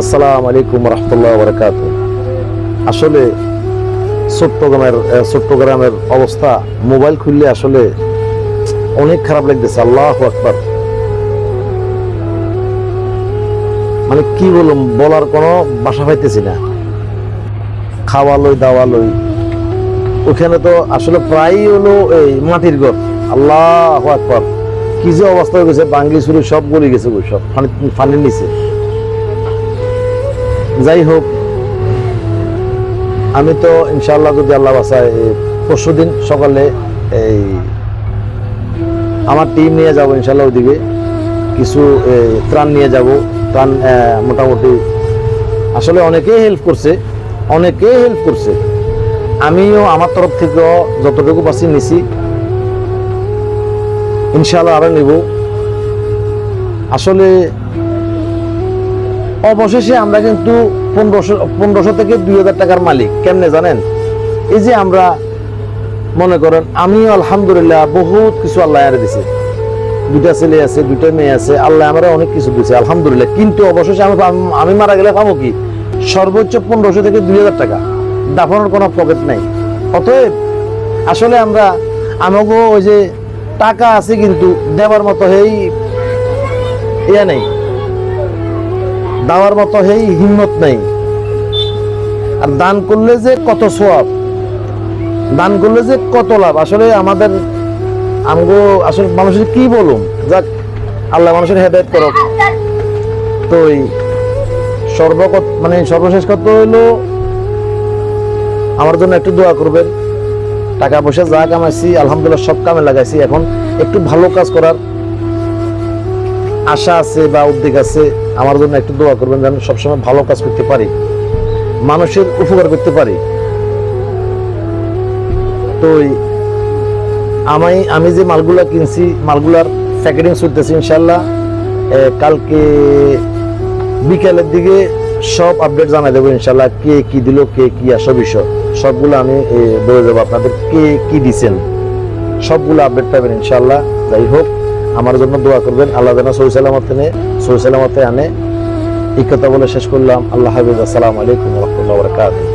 আসসালামু আলাইকুম রাহমাতুল্লাহি ওয়া বারাকাতুহু। আসলে চট্টগ্রামের অবস্থা মোবাইল খুললে আসলে অনেক খারাপ লাগতেছে। আল্লাহু আকবার, মানে কি বলুম, বলার কোনো ভাষা পাইতেছি না। খাওয়া লই দাওয়া লই, ওখানে তো আসলে প্রায় হলো এই মাটির ঘর। আল্লাহু আকবার, কি যে অবস্থা হয়ে গেছে, বাঙ্গি চুরি সব গলে গেছে, সব পানির নিচে। যাই হোক, আমি তো ইনশাআল্লাহ যদি আল্লাহ বাঁচায় পরশুদিন সকালে এই আমার টিম নিয়ে যাব ইনশাআল্লাহ। ওইদিকে কিছু ত্রাণ নিয়ে যাব। ত্রাণ মোটামুটি আসলে অনেকেই হেল্প করছে। আমিও আমার তরফ থেকে যতটুকু পাচ্ছি নিছি, ইনশাআল্লাহ আরো নিব। আসলে অবশেষে আমরা কিন্তু 1500 থেকে 2000 টাকার মালিক। কেমনে জানেন? এই যে আমরা মনে করেন, আমিও আলহামদুলিল্লাহ বহুত কিছু আল্লাহ আরে দিছে। 2টা ছেলে আছে, 2টা মেয়ে আছে, আল্লাহ আমরা অনেক কিছু দিছে আলহামদুলিল্লাহ। কিন্তু অবশেষে আমি মারা গেলে পাবো কি? সর্বোচ্চ 1500 থেকে 2000 টাকা। দাফনের কোনো পকেট নাই। অতএব আসলে আমাকে ওই যে টাকা আছে, কিন্তু দেওয়ার মতো নেই, দেওয়ার মতো হিম্মত নাই। আর দান করলে যে কত সওয়াব, দান করলে যে কত লাভ। আসলে আসলে মানুষের কি বলুম, যাক আল্লাহ মানুষের হেদায়েত করুক। তো সর্বশেষ কথা হইলো, আমার জন্য একটু দোয়া করবেন। টাকা পয়সা যা কামাইছি আলহামদুলিল্লাহ সব কামে লাগাইছি। এখন একটু ভালো কাজ করার আশা আছে বা উদ্যোগ আছে। আমার জন্য একটু দোয়া করবেন, যেন সবসময় ভালো কাজ করতে পারি, মানুষের উপকার করতে পারি। তো আমি যে মালগুলা কিনছি, মালগুলার প্যাকেটিং চলতেছে ইনশাল্লাহ। কালকে বিকেলের দিকে সব আপডেট জানাই দেবো ইনশাল্লাহ। কে কি দিল, কে কি আসা বিষয় সবগুলো আমি বলে দেবো আপনাদের। কে কি দিচ্ছেন সবগুলো আপডেট পাবেন ইনশাল্লাহ। যাই হোক, আমার জন্য দোয়া করবেন, আল্লাহ যেন সহি সালামতে আনে। এই কথা বলে শেষ করলাম। আল্লাহ হাফেজ। আসসালামু আলাইকুম ওয়া রাহমাতুল্লাহি ওয়া বারাকাতুহু।